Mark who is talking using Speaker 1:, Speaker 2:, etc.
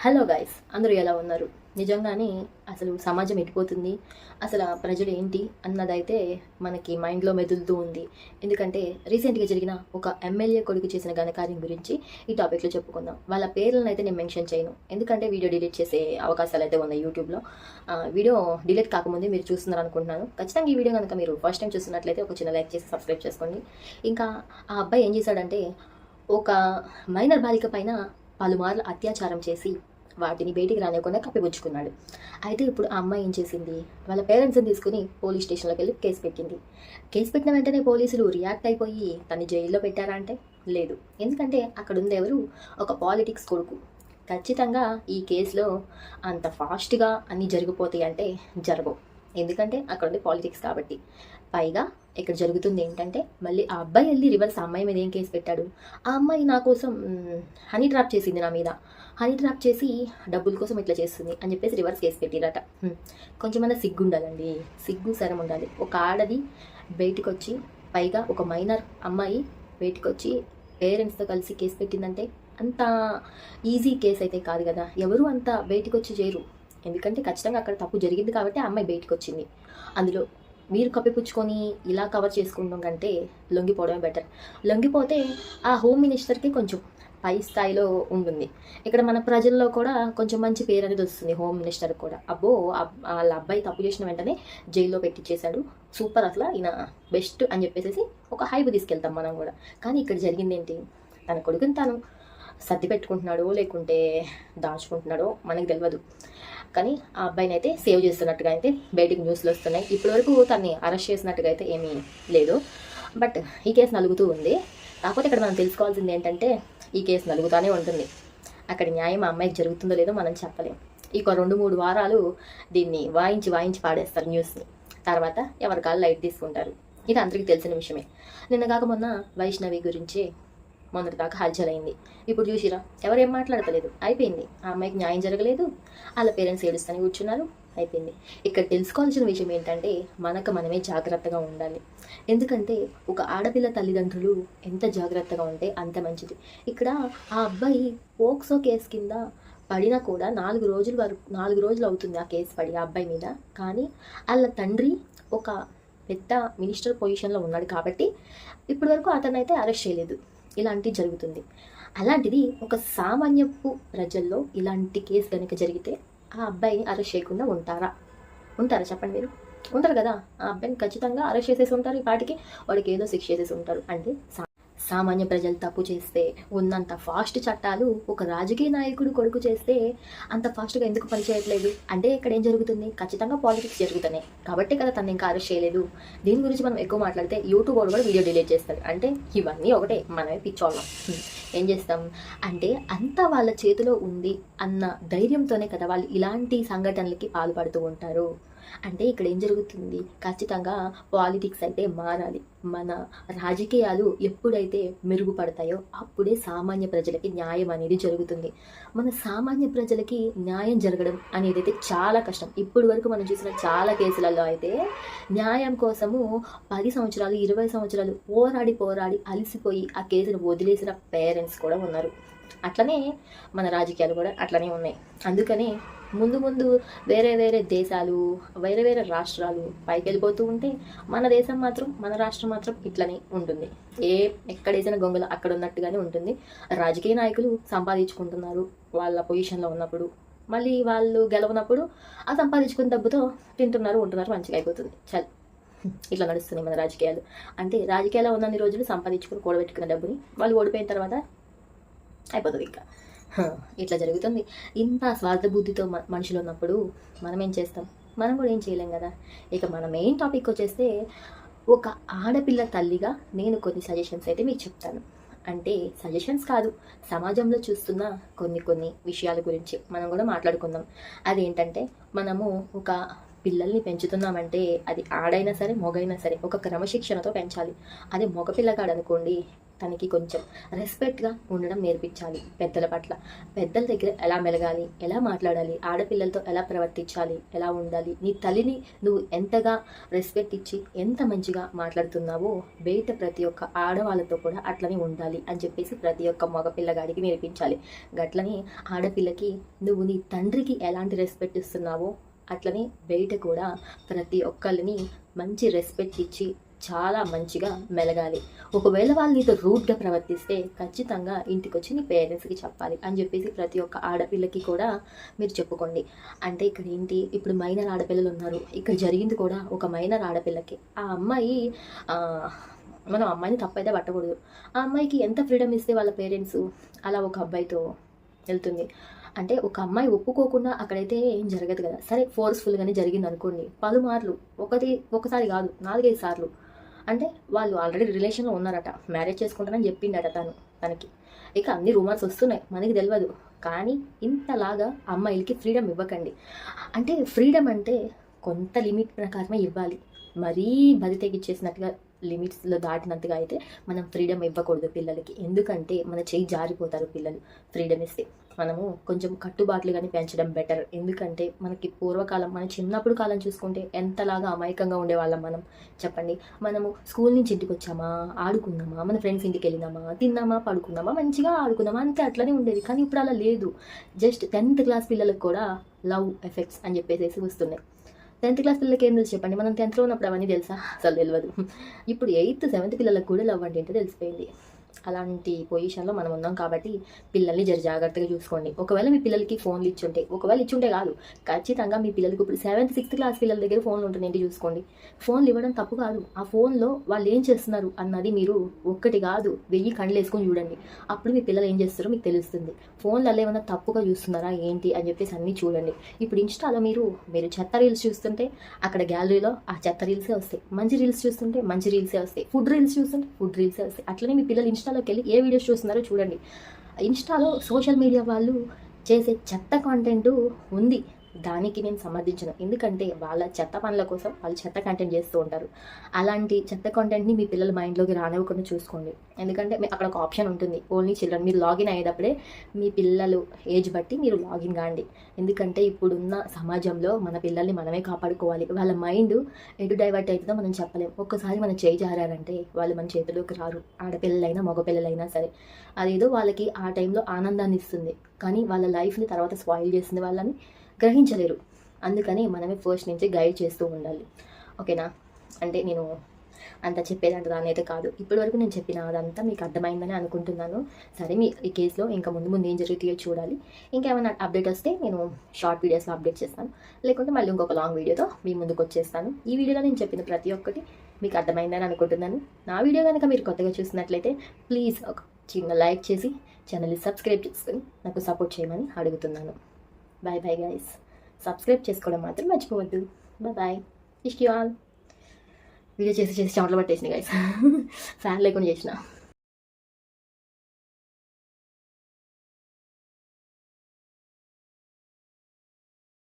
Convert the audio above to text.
Speaker 1: Hello guys, అందరూ ఎలా ఉన్నారు? నిజంగానే అసలు సమాజం ఎట్టిపోతుంది, అసలు ఆ ప్రజలు ఏంటి అన్నదైతే మనకి మైండ్లో మెదులుతూ ఉంది. ఎందుకంటే రీసెంట్గా జరిగిన ఒక ఎమ్మెల్యే కొడుకు చేసిన ఘనకార్యం గురించి ఈ టాపిక్లో చెప్పుకుందాం. వాళ్ళ పేర్లను అయితే నేను మెన్షన్ చేయను, ఎందుకంటే వీడియో డిలీట్ చేసే అవకాశాలు అయితే ఉన్నాయి యూట్యూబ్లో. వీడియో డిలీట్ కాకముందే మీరు చూస్తున్నారు అనుకుంటున్నాను. ఖచ్చితంగా ఈ వీడియో కనుక మీరు ఫస్ట్ టైం చూస్తున్నట్లయితే ఒక చిన్న లైక్ చేసి సబ్స్క్రైబ్ చేసుకోండి. ఇంకా ఆ అబ్బాయి ఏం చేశాడంటే, ఒక మైనర్ బాలిక పైన పలుమార్లు అత్యాచారం చేసి వాటిని బయటికి రానివ్వకుండా కప్పిపుచ్చుకున్నాడు. అయితే ఇప్పుడు ఆ అమ్మాయి ఏం చేసింది, వాళ్ళ పేరెంట్స్ని తీసుకుని పోలీస్ స్టేషన్లోకి వెళ్ళి కేసు పెట్టింది. కేసు పెట్టిన వెంటనే పోలీసులు రియాక్ట్ అయిపోయి తన్ని జైల్లో పెట్టారా అంటే లేదు. ఎందుకంటే అక్కడ ఉంది ఎవరు, ఒక పాలిటిక్స్ కొడుకు. ఖచ్చితంగా ఈ కేసులో అంత ఫాస్ట్గా అన్నీ జరిగిపోతాయి అంటే జరగవు. ఎందుకంటే అక్కడ ఉంది పాలిటిక్స్ కాబట్టి. పైగా ఇక్కడ జరుగుతుంది ఏంటంటే, మళ్ళీ ఆ అబ్బాయి వెళ్ళి రివర్స్ ఆ అమ్మాయి మీద ఏం కేసు పెట్టాడు. ఆ అమ్మాయి నా కోసం హనీ ట్రాప్ చేసింది, నా మీద హనీ ట్రాప్ చేసి డబ్బుల కోసం ఇట్లా చేస్తుంది అని చెప్పేసి రివర్స్ కేసు పెట్టిరట. కొంచెమన్నా సిగ్గు ఉండాలండి, సిగ్గు సరం ఉండాలి. ఒక ఆడది బయటకు వచ్చి, పైగా ఒక మైనర్ అమ్మాయి బయటకు వచ్చి పేరెంట్స్తో కలిసి కేసు పెట్టిందంటే అంత ఈజీ కేసు అయితే కాదు కదా. ఎవరు అంత బయటకు వచ్చి చేయరు. ఎందుకంటే ఖచ్చితంగా అక్కడ తప్పు జరిగింది కాబట్టి ఆ అమ్మాయి బయటకు వచ్చింది. అందులో మీరు కప్పిపుచ్చుకొని ఇలా కవర్ చేసుకుంటాం కంటే లొంగిపోవడమే బెటర్. లొంగిపోతే ఆ హోమ్ మినిస్టర్కి కొంచెం పై స్థాయిలో ఉంటుంది. ఇక్కడ మన ప్రజల్లో కూడా కొంచెం మంచి పేరు అనేది వస్తుంది హోమ్ మినిస్టర్ కూడా. అబ్బో, వాళ్ళ అబ్బాయి తప్పు చేసిన వెంటనే జైల్లో పెట్టించేశాడు, సూపర్, అసలు ఈయన బెస్ట్ అని చెప్పేసి ఒక హైప్ తీసుకెళ్తాం మనం కూడా. కానీ ఇక్కడ జరిగింది ఏంటి, తన కొడుకుని తను సర్ది పెట్టుకుంటున్నాడో లేకుంటే దాచుకుంటున్నాడో మనకి తెలియదు. కానీ ఆ అబ్బాయిని అయితే సేవ్ చేస్తున్నట్టుగా అయితే బయటికి న్యూస్లు వస్తున్నాయి. ఇప్పటివరకు తన్ని అరెస్ట్ చేసినట్టుగా అయితే ఏమీ లేదు, బట్ ఈ కేసు నలుగుతూ ఉంది. కాకపోతే ఇక్కడ మనం తెలుసుకోవాల్సింది ఏంటంటే, ఈ కేసు నలుగుతూనే ఉంటుంది. అక్కడ న్యాయం ఆ అమ్మాయికి జరుగుతుందో లేదో మనం చెప్పలేం. ఇక 2-3 వారాలు దీన్ని వాయించి పాడేస్తారు న్యూస్ని. తర్వాత ఎవరి కాళ్ళు లైట్ తీసుకుంటారు. ఇది అందరికీ తెలిసిన విషయమే. నిన్న కాక మొన్న వైష్ణవి గురించి మొన్నటి దాకా హల్చల్ అయింది. ఇప్పుడు చూసిరా, ఎవరేం మాట్లాడతలేదు, అయిపోయింది. ఆ అమ్మాయికి న్యాయం జరగలేదు, వాళ్ళ పేరెంట్స్ ఏడుస్తూనే కూర్చున్నారు, అయిపోయింది. ఇక్కడ తెలుసుకోవాల్సిన విషయం ఏంటంటే, మనమే జాగ్రత్తగా ఉండాలి. ఎందుకంటే ఒక ఆడపిల్ల తల్లిదండ్రులు ఎంత జాగ్రత్తగా ఉంటే అంత మంచిది. ఇక్కడ ఆ అబ్బాయి పోక్సో కేసు కింద పడినా కూడా 4 రోజులు అవుతుంది ఆ కేసు పడి ఆ అబ్బాయి మీద. కానీ వాళ్ళ తండ్రి ఒక పెద్ద మినిస్టర్ పొజిషన్లో ఉన్నాడు కాబట్టి ఇప్పటి వరకు అతనైతే అరెస్ట్ చేయలేదు. ఇలాంటివి జరుగుతుంది. అలాంటిది ఒక సామాన్యపు ప్రజల్లో ఇలాంటి కేసు కనుక జరిగితే ఆ అబ్బాయిని అరెస్ట్ చేయకుండా ఉంటారా చెప్పండి మీరు? ఉంటారు కదా. ఆ అబ్బాయిని ఖచ్చితంగా అరెస్ట్ చేసేసి ఉంటారు. ఈ పాటికి వాడికి ఏదో శిక్ష చేసేసి ఉంటారు. అంటే సామాన్య ప్రజలు తప్పు చేస్తే ఉన్నంత ఫాస్ట్ చట్టాలు ఒక రాజకీయ నాయకుడు కొడుకు చేస్తే అంత ఫాస్ట్గా ఎందుకు పనిచేయట్లేదు అంటే, ఇక్కడ ఏం జరుగుతుంది, ఖచ్చితంగా పాలిటిక్స్ జరుగుతున్నాయి కాబట్టి కదా తను ఇంకా అరెస్ట్ చేయలేదు. దీని గురించి మనం ఎక్కువ మాట్లాడితే యూట్యూబ్ వాళ్ళు కూడా వీడియో డిలీట్ చేస్తారు. అంటే ఇవన్నీ ఒకటే, మనమే పిచ్చోళ్ళం. ఏం చేస్తాం అంటే, అంతా వాళ్ళ చేతిలో ఉంది అన్న ధైర్యంతోనే కదా వాళ్ళు ఇలాంటి సంఘటనలకి పాల్పడుతూ ఉంటారు. అంటే ఇక్కడ ఏం జరుగుతుంది, ఖచ్చితంగా పాలిటిక్స్ అయితే మారాలి. మన రాజకీయాలు ఎప్పుడైతే మెరుగుపడతాయో అప్పుడే సామాన్య ప్రజలకి న్యాయం అనేది జరుగుతుంది. మన సామాన్య ప్రజలకి న్యాయం జరగడం అనేది అయితే చాలా కష్టం. ఇప్పటి వరకు మనం చూసిన చాలా కేసులలో అయితే న్యాయం కోసము 10 సంవత్సరాలు 20 సంవత్సరాలు పోరాడి అలసిపోయి ఆ కేసును వదిలేసిన పేరెంట్స్ కూడా ఉన్నారు. అట్లనే మన రాజకీయాలు కూడా అట్లనే ఉన్నాయి. అందుకనే ముందు వేరే దేశాలు, వేరే రాష్ట్రాలు పైకి వెళ్ళిపోతూ ఉంటే మన దేశం మాత్రం, మన రాష్ట్రం మాత్రం ఇట్లనే ఉంటుంది. ఎక్కడేసిన గొంగలు అక్కడ ఉన్నట్టుగానే ఉంటుంది. రాజకీయ నాయకులు సంపాదించుకుంటున్నారు వాళ్ళ పొజిషన్లో ఉన్నప్పుడు, మళ్ళీ వాళ్ళు గెలవనప్పుడు ఆ సంపాదించుకున్న డబ్బుతో తింటున్నారు, ఉంటున్నారు, మంచిగా అయిపోతుంది. చల్, ఇట్లా నడుస్తున్నాయి మన రాజకీయాలు. అంటే రాజకీయాల్లో ఉన్నన్ని రోజులు సంపాదించుకుని కూడబెట్టుకున్న డబ్బుని వాళ్ళు ఓడిపోయిన తర్వాత అయిపోతుంది. ఇంకా ఇట్లా జరుగుతుంది. ఇంత స్వార్థ బుద్ధితో మనుషులు ఉన్నప్పుడు మనం ఏం చేస్తాం? మనం కూడా ఏం చేయలేం కదా. ఇక మన మెయిన్ టాపిక్ వచ్చేస్తే, ఒక ఆడపిల్ల తల్లిగా నేను కొన్ని సజెషన్స్ అయితే మీకు చెప్తాను. అంటే సజెషన్స్ కాదు, సమాజంలో చూస్తున్న కొన్ని విషయాల గురించి మనం కూడా మాట్లాడుకుందాం. అదేంటంటే, మనము ఒక పిల్లల్ని పెంచుతున్నామంటే అది ఆడైనా సరే మొగైనా సరే ఒక క్రమశిక్షణతో పెంచాలి. అదే మగ పిల్లగాడు అనుకోండి, తనకి కొంచెం రెస్పెక్ట్గా ఉండడం నేర్పించాలి పెద్దల పట్ల. పెద్దల దగ్గర ఎలా మెలగాలి, ఎలా మాట్లాడాలి, ఆడపిల్లలతో ఎలా ప్రవర్తించాలి, ఎలా ఉండాలి, నీ తల్లిని నువ్వు ఎంతగా రెస్పెక్ట్ ఇచ్చి ఎంత మంచిగా మాట్లాడుతున్నావో బయట ప్రతి ఒక్క ఆడవాళ్ళతో కూడా అట్లనే ఉండాలి అని చెప్పేసి ప్రతి ఒక్క మగ పిల్లగాడికి నేర్పించాలి. గట్లని ఆడపిల్లకి నువ్వు నీ తండ్రికి ఎలాంటి రెస్పెక్ట్ ఇస్తున్నావో అట్లనే బయట కూడా ప్రతి ఒక్కరిని మంచి రెస్పెక్ట్ ఇచ్చి చాలా మంచిగా మెలగాలి. ఒకవేళ వాళ్ళు నీతో రూడ్గా ప్రవర్తిస్తే ఖచ్చితంగా ఇంటికి వచ్చి నీ పేరెంట్స్కి చెప్పాలి అని చెప్పేసి ప్రతి ఒక్క ఆడపిల్లకి కూడా మీరు చెప్పుకోండి. అంటే ఇక్కడ ఏంటి, ఇప్పుడు మైనర్ ఆడపిల్లలు ఉన్నారు, ఇక్కడ జరిగింది కూడా ఒక మైనర్ ఆడపిల్లకి. ఆ అమ్మాయి మనం అమ్మాయిని తప్పైతే పట్టకూడదు. ఆ అమ్మాయికి ఎంత ఫ్రీడమ్ ఇస్తే వాళ్ళ పేరెంట్స్ అలా ఒక అబ్బాయితో వెళ్తుంది. అంటే ఒక అమ్మాయి ఒప్పుకోకుండా అక్కడైతే ఏం జరగదు కదా. సరే ఫోర్స్ఫుల్గానే జరిగింది అనుకోండి, పలుమార్లు, ఒకసారి కాదు 4-5 సార్లు. అంటే వాళ్ళు ఆల్రెడీ రిలేషన్లో ఉన్నారట, మ్యారేజ్ చేసుకుంటానని చెప్పిండట తనకి. ఇక అన్ని రూమర్స్ వస్తున్నాయి, మనకి తెలియదు. కానీ ఇంతలాగా అమ్మాయిలకి ఫ్రీడమ్ ఇవ్వకండి. అంటే ఫ్రీడమ్ అంటే కొంత లిమిట్ ప్రకారమే ఇవ్వాలి. మరీ బరి తెగిచ్చేసినట్టుగా లిమిట్స్లో దాటినంతగా అయితే మనం ఫ్రీడమ్ ఇవ్వకూడదు పిల్లలకి. ఎందుకంటే మన చెయ్యి జారిపోతారు పిల్లలు ఫ్రీడమ్ ఇస్తే. మనము కొంచెం కట్టుబాట్లుగానే పెంచడం బెటర్. ఎందుకంటే మనకి పూర్వకాలం, మన చిన్నప్పుడు కాలం చూసుకుంటే ఎంతలాగా అమాయకంగా ఉండేవాళ్ళం మనం, చెప్పండి. మనము స్కూల్ నుంచి ఇంటికి వచ్చామా, ఆడుకున్నామా, మన ఫ్రెండ్స్ ఇంటికి వెళ్ళినామా, తిన్నామా, పడుకున్నామా, మంచిగా ఆడుకున్నామా, అంతే, అట్లనే ఉండేది. కానీ ఇప్పుడు అలా లేదు. జస్ట్ 10th క్లాస్ పిల్లలకు కూడా లవ్ ఎఫెక్ట్స్ అని చెప్పేసి వస్తున్నాయి. 10th క్లాస్ పిల్లలకి ఏం తెలుసు చెప్పండి? మనం 10thలో ఉన్నప్పుడు అవన్నీ తెలుసా? అసలు తెలియదు. ఇప్పుడు 8th 7th పిల్లలకు కూడా లవ్ అంటే ఏంటో తెలిసిపోయింది. అలాంటి పొజిషన్లో మనం ఉన్నాం కాబట్టి పిల్లల్ని జాగ్రత్తగా చూసుకోండి. ఒకవేళ మీ పిల్లలకి ఫోన్లు ఇచ్చుంటే, ఒకవేళ ఇచ్చుంటే కాదు, ఖచ్చితంగా మీ పిల్లలకి ఇప్పుడు 7th 6th క్లాస్ పిల్లల దగ్గర ఫోన్లు ఉంటున్నాయంటే చూసుకోండి. ఫోన్లు ఇవ్వడం తప్పు కాదు. ఆ ఫోన్లో వాళ్ళు ఏం చేస్తున్నారు అన్నది మీరు ఒక్కటి కాదు 1000 కళ్ళు వేసుకొని చూడండి. అప్పుడు మీ పిల్లలు ఏం చేస్తారో మీకు తెలుస్తుంది. ఫోన్లలో ఏమైనా తప్పుగా చూస్తున్నారా ఏంటి అని చెప్పేసి అన్నీ చూడండి. ఇప్పుడు ఇన్స్టాలో మీరు చెత్త రీల్స్ చూస్తుంటే అక్కడ గ్యాలరీలో ఆ చెత్త రీల్సే వస్తాయి. మంచి రీల్స్ చూస్తుంటే మంచి రీల్సే వస్తాయి. ఫుడ్ రీల్స్ చూస్తుంటే ఫుడ్ రీల్సే వస్తాయి. అట్లనే మీ పిల్లలు ఇన్స్టాలోకి వెళ్ళి ఏ వీడియోస్ చూస్తున్నారో చూడండి. ఇన్స్టాలో సోషల్ మీడియా వాళ్ళు చేసే చెత్త కాంటెంట్ ఉంది, దానికి నేను సమర్థించను. ఎందుకంటే వాళ్ళ చెత్త పనుల కోసం వాళ్ళు చెత్త కంటెంట్ చేస్తూ ఉంటారు. అలాంటి చెత్త కంటెంట్ని మీ పిల్లల మైండ్లోకి రానివ్వకుండా చూసుకోండి. ఎందుకంటే అక్కడ ఒక ఆప్షన్ ఉంటుంది, ఓన్లీ చిల్డ్రన్. మీరు లాగిన్ అయ్యేటప్పుడే మీ పిల్లలు ఏజ్ బట్టి మీరు లాగిన్ కాండి. ఎందుకంటే ఇప్పుడున్న సమాజంలో మన పిల్లల్ని మనమే కాపాడుకోవాలి. వాళ్ళ మైండ్ ఎటు డైవర్ట్ అవుతుందో మనం చెప్పలేం. ఒక్కసారి మనం చేయి జారారంటే వాళ్ళు మన చేతిలోకి రారు. ఆడపిల్లలైనా మగపిల్లలైనా సరే. అదేదో వాళ్ళకి ఆ టైంలో ఆనందాన్ని ఇస్తుంది, కానీ వాళ్ళ లైఫ్ని తర్వాత స్పాయిల్ చేస్తుంది, వాళ్ళని గ్రహించలేరు. అందుకని మనమే ఫస్ట్ నుంచి గైడ్ చేస్తూ ఉండాలి. ఓకేనా? అంటే నేను అంత చెప్పేదంటే దాని అయితే కాదు. ఇప్పటి వరకు నేను చెప్పిన అదంతా మీకు అర్థమైందని అనుకుంటున్నాను. సరే, మీ ఈ కేసులో ఇంకా ముందు ఏం జరుగుతాయో చూడాలి. ఇంకేమైనా అప్డేట్ వస్తే నేను షార్ట్ వీడియోస్లో అప్డేట్ చేస్తాను, లేకుంటే మళ్ళీ ఇంకొక లాంగ్ వీడియోతో మీ ముందుకు వచ్చేస్తాను. ఈ వీడియోలో నేను చెప్పిన ప్రతి ఒక్కటి మీకు అర్థమైందని అనుకుంటున్నాను. నా వీడియో కనుక మీరు కొత్తగా చూసినట్లయితే ప్లీజ్ ఒక చిన్న లైక్ చేసి ఛానల్ని సబ్స్క్రైబ్ చేసుకొని నాకు సపోర్ట్ చేయమని అడుగుతున్నాను. Bye bye guys. సబ్స్క్రైబ్ చేసుకోవడం మాత్రం మర్చిపోవద్దు. బాయ్. ఇష్క్ యూ ఆల్. వీడియో చేసి చెమటలు పట్టేసింది గైస్. ఫ్యాన్ లేకుండా చేసిన.